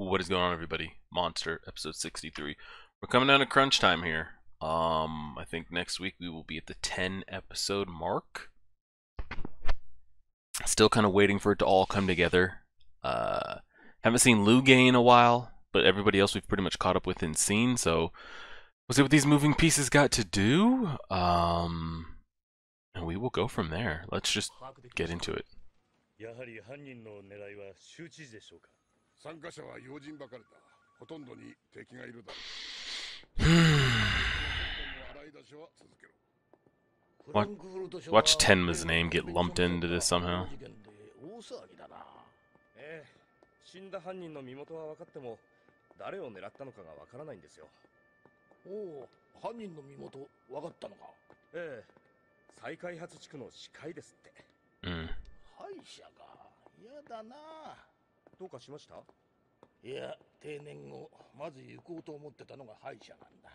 What is going on, everybody? Monster, episode 63. We're coming down to crunch time here. I think next week we will be at the 10 episode mark. Still kind of waiting for it to all come together. Haven't seen Lugain in a while, but everybody else we've pretty much caught up with and seen, so we'll see what these moving pieces got to do. And we will go from there. Let's just get into it. やはり犯人の狙いは州知事でしょうか。参加者は用心ばかりだ。ほとんどに敵がいるだろう。Watch Tenma's name get lumped into this somehow. ええ、死んだ犯人の身元は分かっても誰を狙ったのかが分からないんですよ。おお、犯人の身元分かったのか。ええ、再開発地区の司会ですって。歯医者か。嫌だな。どうかしました？いや、定年後まず行こうと思ってたのが歯医者なんだ。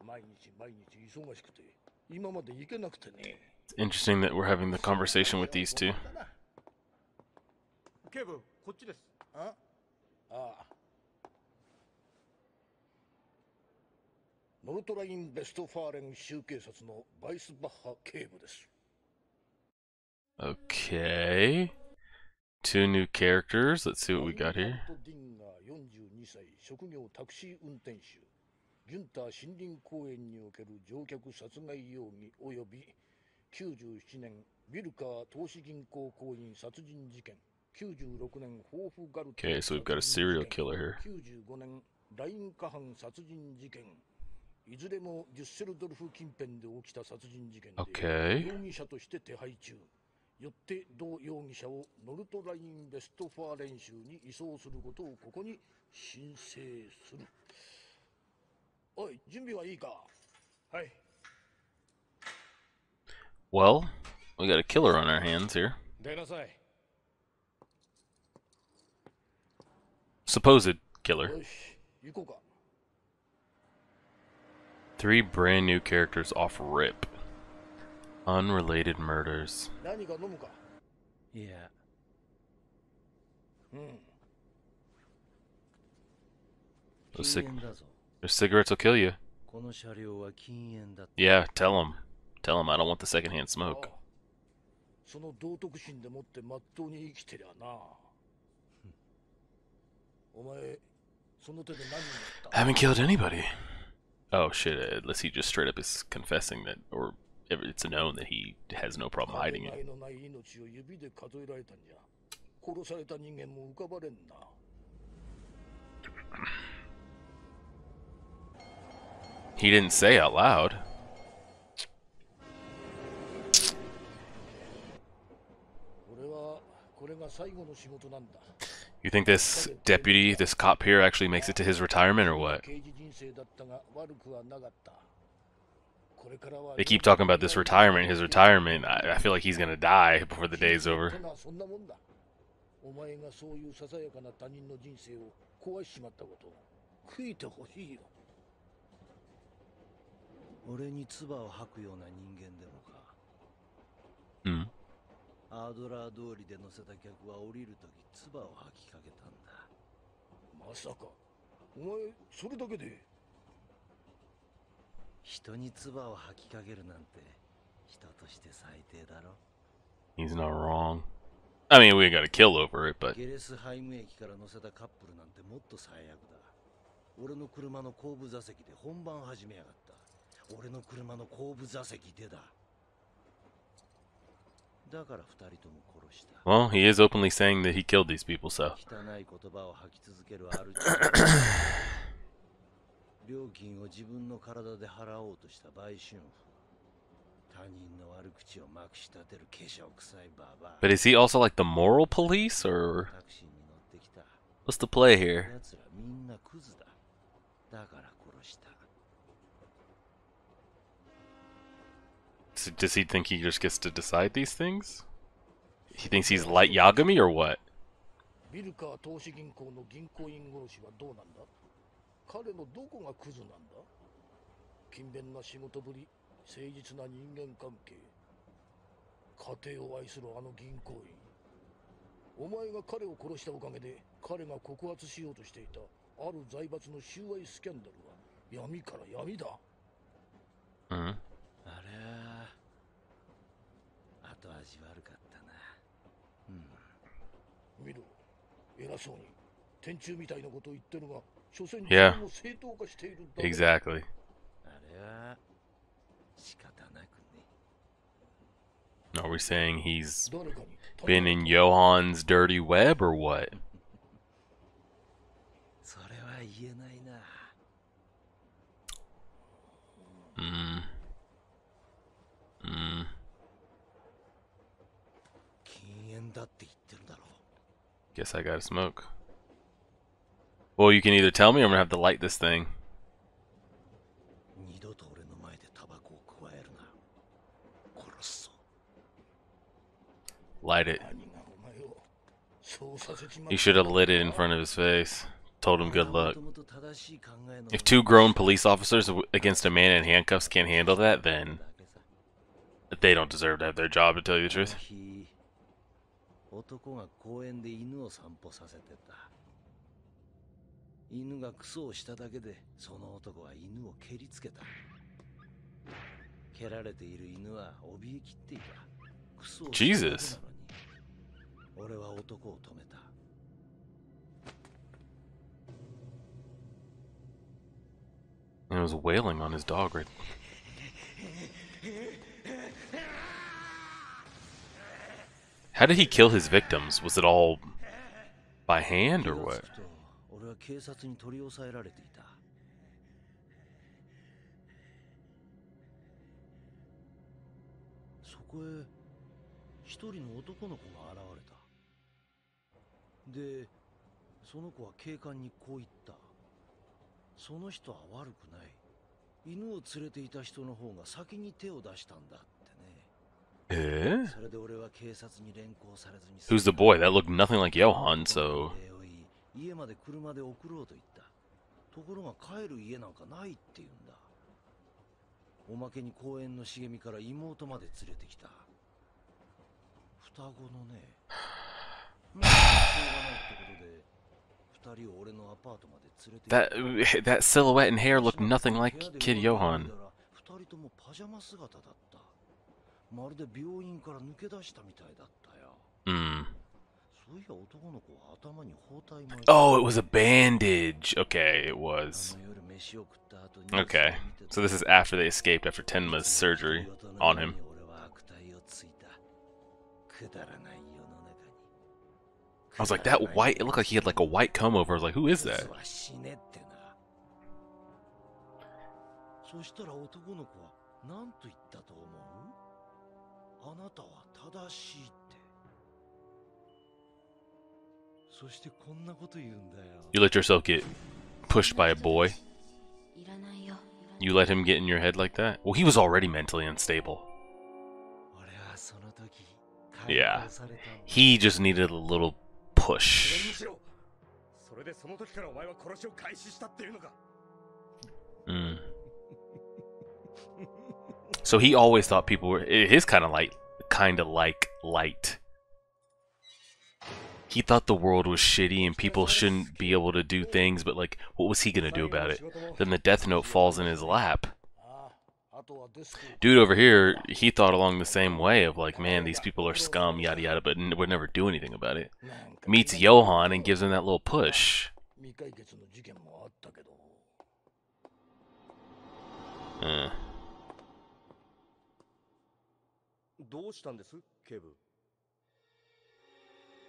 毎日忙しくて今まで行けなくてね。It's interesting that we're having the conversation with these two. 警部、こっちです。ああ。ノルトライン・ベストファーレン州警察のバイスバッハ警部です。Okay. Two new characters. Let's see what we got here. 42歳、職業タクシー運転手。ギュンター森林公園における乗客殺害容疑及び97年ビルカー投資銀行行員殺人事件、96年ホーフガルト Okay, so we've got a serial killer here. 95年ラインカハン殺人事件、いずれもデュッセルドルフ近辺で起きた殺人事件で Okay. 容疑者として手配中。よって同容疑者をノルトライン・ベストファーレン州に移送することをここに申請する。おい、準備はいいか？はい。Well, we got a killer on our hands here. 出なさい。Supposed killer. よし、行こうか。Three brand new characters off rip. Unrelated murders. 何か飲むか？いや。Those cigarettes will kill you. この車両は禁煙だった。Yeah, tell him. Tell him I don't want the secondhand smoke. その道徳心でもってまっとうに生きてりゃな。お前、その手で何をやった？ Haven't killed anybody. Oh shit, unless he just straight up is confessing that, or it's known that he has no problem hiding it. のない命を指で数えられたんじゃ。殺された人間も浮かばれんな。He didn't say out loud. You think this deputy, this cop here, actually makes it to his retirement or what? They keep talking about this retirement, his retirement. I feel like he's gonna die before the day's over. お前がそういうささやかな他人の人生を壊しちまったこと悔いてほしいよ。俺に唾を吐くような人間でもか。アードラー通りで乗せた客は降りるとき唾を吐きかけたんだ。まさかお前それだけで人に唾を吐きかけるなんて人として最低だろ。 He's not wrong. I mean, we gotta kill over it, but ゲレスハイム駅から乗せたカップルなんてもっと最悪だ。俺の車の後部座席で本番始めやがった。俺の車の後部座席でだ。だから二人とも殺した。 well, he is openly saying that he killed these people, so 汚い言葉を吐き続けるアルチ料金を自分の体で払おうとした売春婦。他人の悪口をまくし立てる化粧臭いババア。 but is he also like the moral police, or タクシーに乗ってきた。 what's the play here? 奴らみんなクズだ。だから殺した。 Does he think he just gets to decide these things? He thinks he's Light Yagami or what? ビルカー投資銀行の銀行員殺しはどうなんだ？彼のどこがクズなんだ？勤勉な仕事ぶり、誠実な人間関係、家庭を愛するあの銀行員。お前が彼を殺したおかげで彼が告発しようとしていたある財閥の収賄スキャンダルは闇から闇だ。うん。あれは後味悪かったな。見ろ、偉そうに天柱みたいなことを言ってるが、所詮 Yeah. 自分を正当化しているだけだ。 Exactly. あれは仕方なくね。 Are we saying he's 誰かに been in Johan's dirty web or what? それは言えないな。 禁煙だって言ってるだろう。 Guess I gotta smoke. Well, you can either tell me or I'm gonna have to light this thing. 二度と俺の前でタバコを加えるな。殺すぞ。 Light it. 何がお前をそうさせちまった He should have lit it in front of his face. Told him good luck. 元々正しい考えの If two grown police officers against a man in handcuffs can't handle that, then they don't deserve to have their job, to tell you the truth. 男が公園で犬を散歩させてた。犬がクソをしただけで、その男は犬を蹴りつけた。蹴られている犬は怯えきっていた。クソをしただけなのに。俺は男を止めた。 And was wailing on his dog right. How did he kill his victims? Was it all by hand or what? 俺は警察に取り押さえられていた。そこへ一人の男の子が現れた。で、その子は警官にこう言った。その人は悪くない。犬を連れていた人の方が先に手を出したんだってね。 Eh? それで俺は警察に連行されずに。 Who's the boy? That looked nothing like Johan, so. 家まで車で送ろうと言った。ところが帰る家なんかないって言うんだ。おまけに公園の茂みから妹まで連れてきた。双子のね。まあ、しょうがないってことで、二人を俺のアパートまで連れてきた。 That silhouette and hair looked nothing like Kid Johan. 二人ともパジャマ姿だった。まるで病院から抜け出したみたいだったよ。 Hmm. そういや男の子は頭に包帯巻いて。 Oh, it was a bandage. Okay, it was. Okay, so this is after they escaped after Tenma's surgery on him. I was like, that white, it looked like he had like a white comb over. I was like, who is that? そしたら男の子は何と言ったと思う？あなたは正しいって。そしてこんなこと言うんだよ。 You let yourself get pushed by a boy? You let him get in your head like that? Well, he was already mentally unstable. Yeah. He just needed a little push. Mm. So he always thought people were his kind of like light. He thought the world was shitty and people shouldn't be able to do things, but like, what was he gonna do about it? Then the Death Note falls in his lap. Dude over here, he thought along the same way of like, man, these people are scum, yada yada, but would never do anything about it. Meets Johan and gives him that little push. Uh.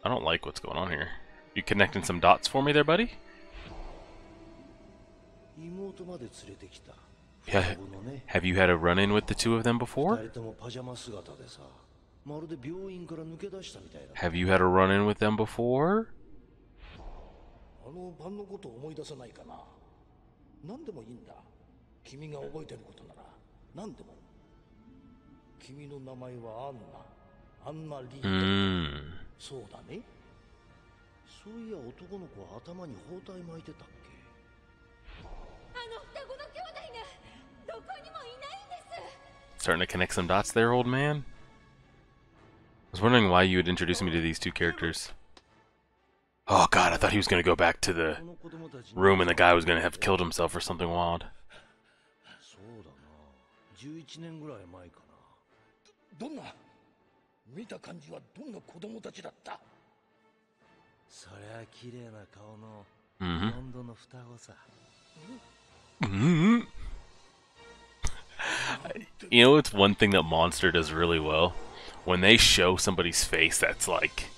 I don't like what's going on here. You connecting some dots for me there, buddy? Yeah. Have you had a run-in with the two of them before? Have you had a run-in with them before? あの晩のことを思い出さないかな。何でもいいんだ。君が覚えてることなら何でも。君の名前はアンナ。アンナリー。そうだね。そういや男の子は頭に包帯巻いてたっけ。あの双子の兄弟がどこにもいないんです。 Starting to connect some dots there, old man. I was wondering why you would introduce me to these two characters. Oh god, I thought he was gonna go back to the この子供たちに room and the guy was gonna have killed himself or something wild. そうだな、11年ぐらい前かな。どんな見た感じはどんな子供たちだった？そりゃ綺麗な顔の Mhm. ロンドンの双子さ。 Mhm. You know, it's one thing that Monster does really well. When they show somebody's face that's like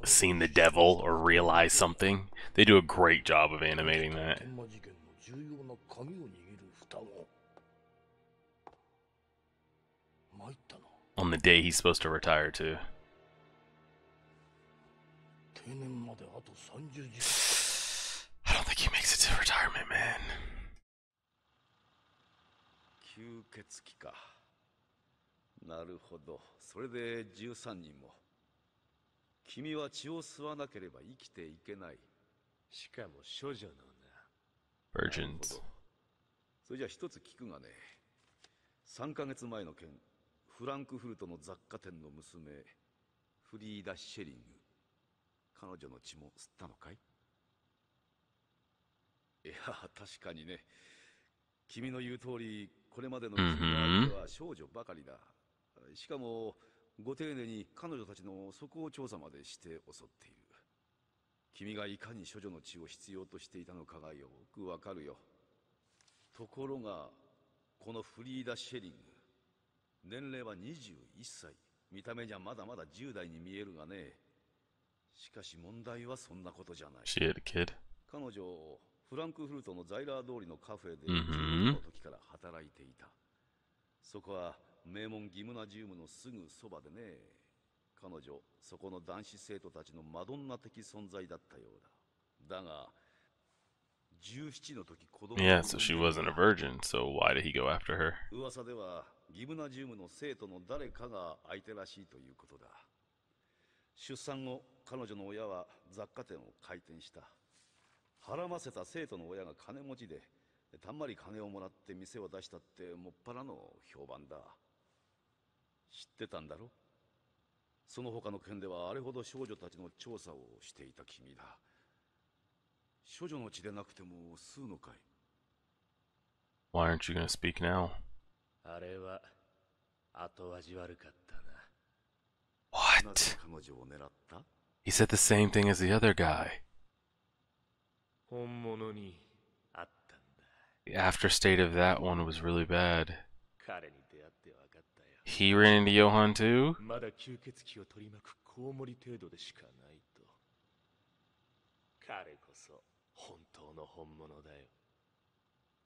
seen the devil or realized something, they do a great job of animating that. 天魔事件の重要な鍵を握る双子。参ったな。 On the day he's supposed to retire too. 定年まであと30時間。 I don't think he makes it to retirement, man. 吸血鬼か。なるほど。それで13人も。君は血を吸わなければ生きていけない。しかも処女のな。 Virgins. それじゃ一つ聞くがね。3ヶ月前の件、フランクフルトの雑貨店の娘、フリーダ・シェリング。彼女の血も吸ったのかい？いや、確かにね。君の言う通り、これまでの君の相手は少女ばかりだ。しかも、ご丁寧に彼女たちの素行調査までして襲っている。君がいかに処女の血を必要としていたのかがよくわかるよ。ところが、このフリーダ・シェリング、年齢は21歳。見た目じゃまだまだ10代に見えるがね。しかし問題はそんなことじゃない。 She had a kid. 彼女、フランクフルトのザイラー通りのカフェでうん16の時から働いていた。そこは名門ギムナジウムのすぐそばでね。彼女、そこの男子生徒たちのマドンナ的存在だったようだ。だが、17の時子供 Yeah, so she wasn't a virgin, so why did he go after her? 噂ではギムナジウムの生徒の誰かが相手らしいということだ。出産後、彼女の親は雑貨店を開店した。腹ませた生徒の親が金持ちで、たんまり金をもらって店を出したってもっぱらの評判だ。知ってたんだろ？その他の件ではあれほど少女たちの調査をしていた君だ。処女の血でなくても吸うのかい？ Why aren't you gonna speak now? あれは後味悪かったな。なぜ What? 彼女を狙った？ He said the same thing as the other guy. 本物にあったんだ。 The after state of that one was really bad. 彼に出会って分かったよ。 He ran into Johan too? まだ吸血鬼を取り巻くコウモリ程度でしかないと。彼こそ本当の本物だよ。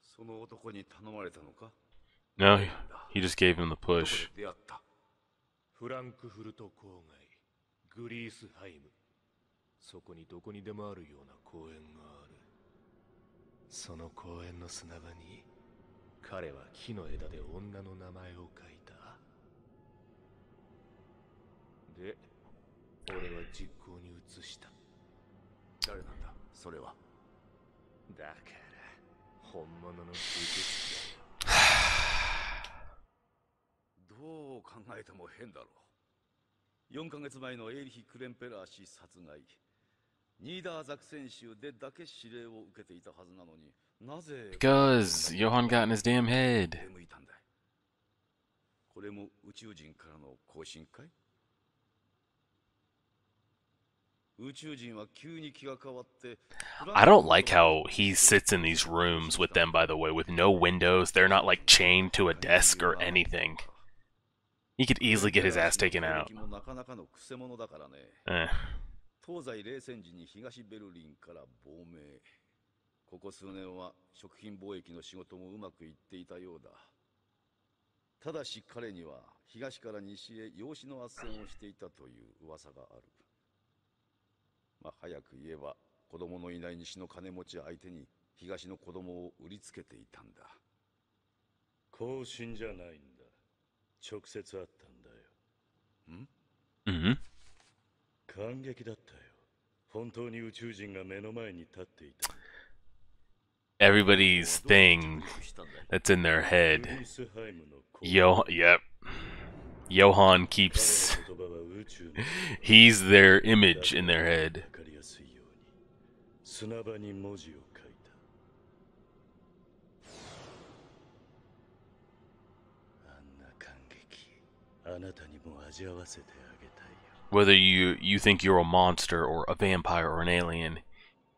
その男に頼まれたのか？ No, he just gave him the どこで push. 出会った？フランクフルト郊外、グリースハイム。そこにどこにでもあるような公園がある。その公園の砂場に、彼は木の枝で女の名前を書いた。で、俺は実行に移した。誰なんだそれは？だから本物の吸血どう考えても変だろう。4ヶ月前のエーリヒ・クレンペラー氏殺害。ニーダーザク選手でだけ指令を受けていたはずなのに、なぜ Because Johan got in his damn head. 出向いたんだい？これも宇宙人からの交信かい？宇宙人は急に気が変わって。 I don't like how he sits in these rooms with them, by the way, with no windows. They're not like chained to a desk or anything. He could easily get his ass taken out. なかなかの癖者だからね。 Eh. 東西冷戦時に東ベルリンから亡命。ここ数年は食品貿易の仕事もうまくいっていたようだ。ただし彼には東から西へ養子の斡旋をしていたという噂がある。まあ早く言えば子供のいない西の金持ち相手に東の子供を売りつけていたんだ。交信じゃないんだ。直接会ったんだよ。 Mm-hmm. 感激だったよ。本当に宇宙人が目の前に立っていた。 Everybody's thing that's in their グ head. リースハイムの子。 Yep. Johan 彼 keeps. の言葉は宇宙の He's their image in their head. ばかり砂場に文字を書いた。あんな感激、あなたにも味わわせてあげたいよ。 Whether you think you're a monster or a vampire or an alien,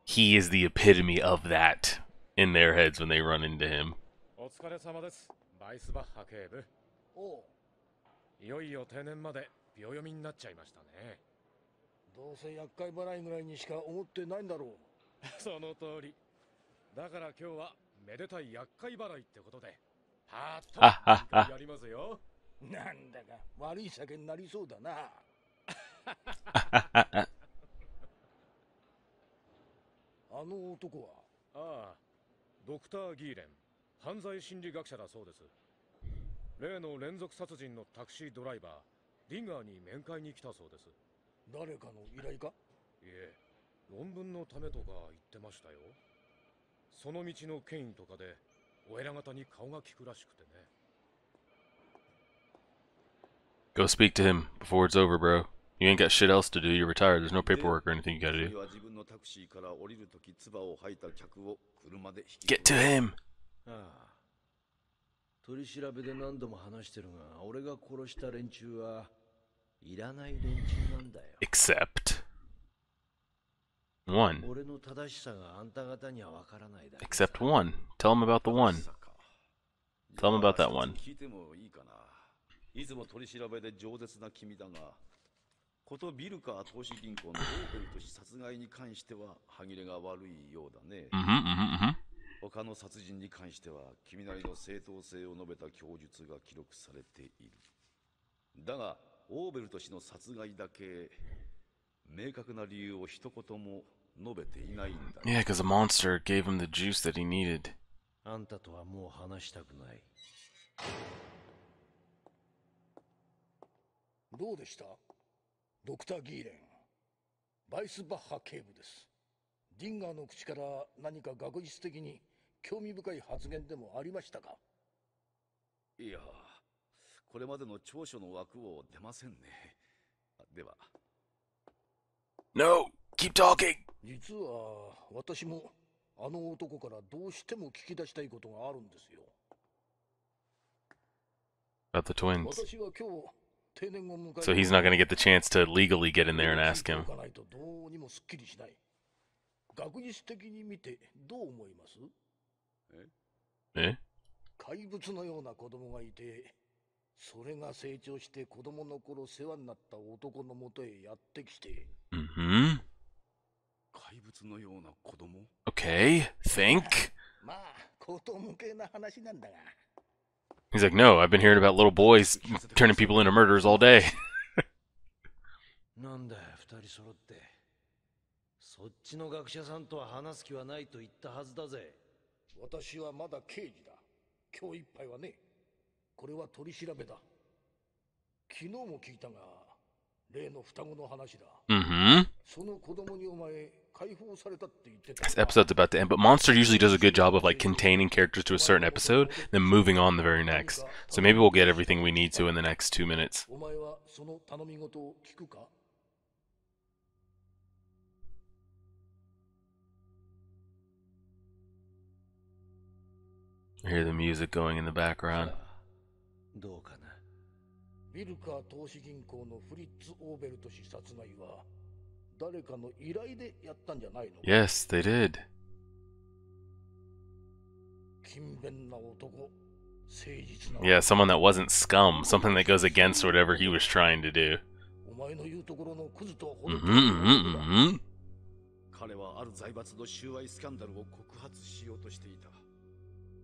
he is the epitome of that in their heads when they run into him. お疲れ様です、バイスバッハ警部。おう、いよいよ定年まで秒読みになっちゃいましたね。どうせ厄介払いぐらいにしか思ってないんだろう。その通り。だから今日はめでたい厄介払いってことで、はーっとやりますよ。なんだか悪い酒になりそうだな。あの男は？ああ、ドクター・ギーレン、犯罪心理学者だそうです。例の連続殺人のタクシードライバー、ディンガーに面会に来たそうです。誰かの依頼か？いえ、論文のためとか言ってましたよ。その道の権威とかで、お偉方に顔が利くらしくてね。Go speak to him before it's over, bro. You ain't got shit else to do. You're retired. There's no paperwork or anything you gotta do. Get to him! ああ、取り調べで何度も話してるが、俺が殺した連中はいらない連中なんだよ。 Except one. 俺の正しさがあんた方にはわからないだけ。 Except one. Tell him about the one. Tell him about that one. いつも取り調べで饒舌な君だが、ことビルカー投資銀行のオーベルト氏殺害に関しては歯切れが悪いようだね。他の殺人に関しては君なりの正当性を述べた供述が記録されている。だがオーベルト氏の殺害だけ明確な理由を一言も述べていないんだ。Yeah, because the monster gave him the juice that he needed. あんたとはもう話したくない。どうでした？ドクター・ギーレン、バイスバッハ警部です。ディンガーの口から何か学術的に興味深い発言でもありましたか？いや、これまでの長所の枠を出ませんね。では。No! Keep talking! 実は私もあの男からどうしても聞き出したいことがあるんですよ。About the twins. 私は今日 So he's not going to get the chance to legally get in there and ask him. 学術的に見てどう思います？え？怪物のような子供がいて、それが成長して子供の頃世話になった男のもとへやってきて。怪物のような子供？ Okay, think. まあ、こと向けな話なんだが。He's like, no, I've been hearing about little boys turning people into murderers all day. なんだよ、二人揃って。そっちの学者さんとは話す気はないと言ったはずだぜ。私はまだ刑事だ。今日いっぱいはね。これは取り調べだ。昨日も聞いたが、例の双子の話だ。その子供にお前、解放されたって言ってた。This episode's about to end, but Monster usually does a good job of like containing characters to a certain episode, then moving on the very next. So maybe we'll get everything we need to in the next 2 minutes. お前はその頼み事を聞くかI hear the music going in the background. どうかな。ビルカー投資銀行のフリッツ・オーベルト氏殺害は誰かの依頼でやったんじゃないの？ Yes, they did. 勤勉な男、誠実な。 Yeah, someone that wasn't scum, something that goes against whatever he was trying to do. お前の言うところのクズとほど。彼はある財閥の収賄スキャンダルを告発しようとしていた。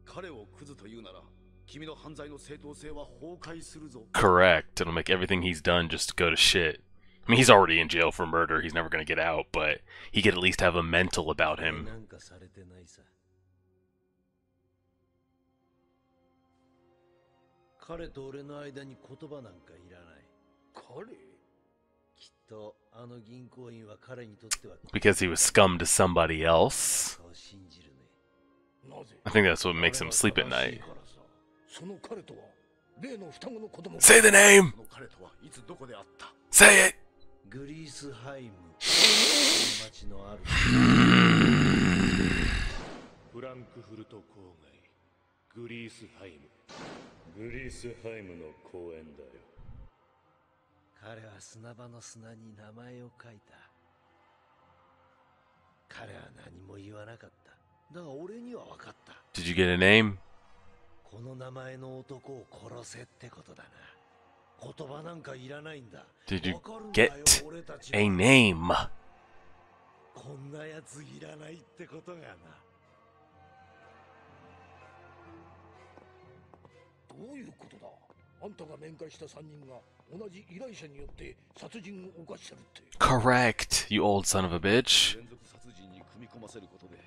彼をクズというなら、君の犯罪の正当性は崩壊するぞ。 Correct. It'll make everything he's done just go to shit. I mean, he's already in jail for murder. He's never going to get out, but he could at least have a mental about him. なんかされてないさ。彼と俺の間に言葉なんかいらない。彼？きっとあの銀行員は彼にとっては Because he was scum to somebody else. そう信じるね。 I think that's what makes him sleep at night. その彼とは例の双子の子供。 Say the name! その彼とはいつどこで会った？ Say it! グリースハイム。町のあるフランクフルト郊外グリースハイム。グリースハイムの公園だよ。彼は砂場の砂に名前を書いた。彼は何も言わなかった。だが俺には分かった。 Did you get a name? この名前の男を殺せってことだな。言葉なんかいらないんだ。 Did you わかるんだよ get 俺たちは。 a name? こんなやついらないってことがな。どういうことだ。あんたが面会した3人が同じ依頼者によって殺人を犯してるって。 Correct, you old son of a bitch. 連続殺人に組み込ませることで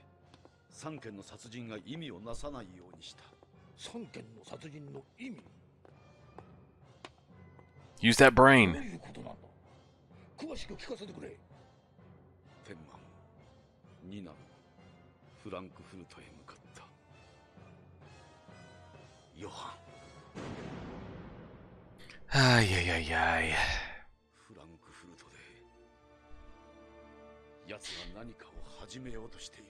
3件の殺人が意味をなさないようにした。3件の殺人の意味。 Use that どう brain. いうことなんだ。詳しく聞かせてくれ。天満、ニナム、フランクフルトへ向かった。ヨハン。 Ay, ay, ay, ay. フランクフルトで奴が何かを始めようとしている。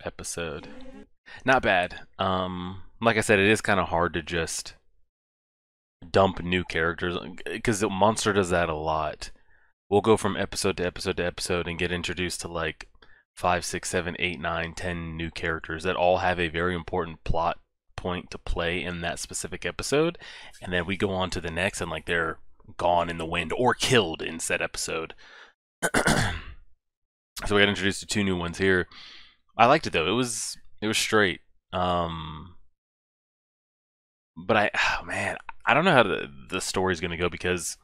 Episode. Not bad. Like I said, it is kind of hard to just dump new characters because Monster does that a lot. We'll go from episode to episode to episode and get introduced to like 5, 6, 7, 8, 9, 10 new characters that all have a very important plot point to play in that specific episode, and then we go on to the next and like they're gone in the wind or killed in said episode. So we got introduced to 2 new ones here. I liked it though. It was straight. But oh man, I don't know how the story's gonna go because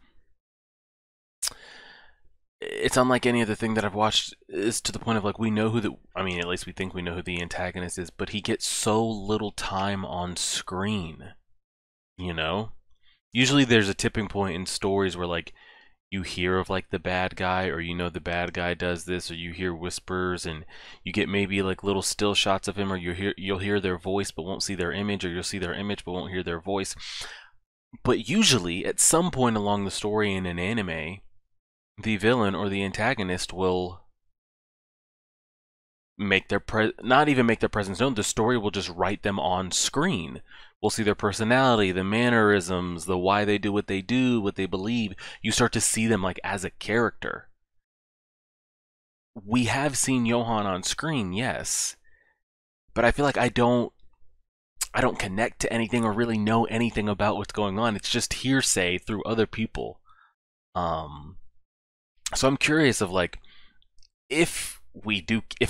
it's unlike any other thing that I've watched. Is to the point of like we know who at least we think we know who the antagonist is, but he gets so little time on screen. You know? Usually there's a tipping point in stories where like you hear of like the bad guy, or you know the bad guy does this, or you hear whispers and you get maybe like little still shots of him, or you'll hear their voice but won't see their image, or you'll see their image but won't hear their voice. But usually at some point along the story in an anime, the villain or the antagonist will make their not even make their presence known. The story will just write them on screen. We'll see their personality, the mannerisms, the why they do, what they believe. You start to see them like as a character. We have seen Johan on screen, yes, but I feel like I don't connect to anything or really know anything about what's going on. It's just hearsay through other people. So I'm curious of like, if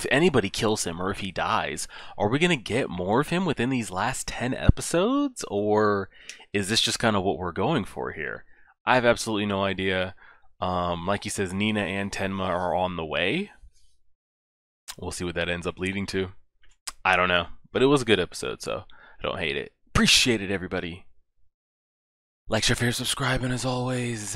anybody kills him or if he dies, are we gonna get more of him within these last 10 episodes, or is this just kind of what we're going for here? I have absolutely no idea. Like he says, Nina and Tenma are on the way. We'll see what that ends up leading to. I don't know, but it was a good episode, so I don't hate it. Appreciate it, everybody. Like, share, favorite, subscribe, and as always,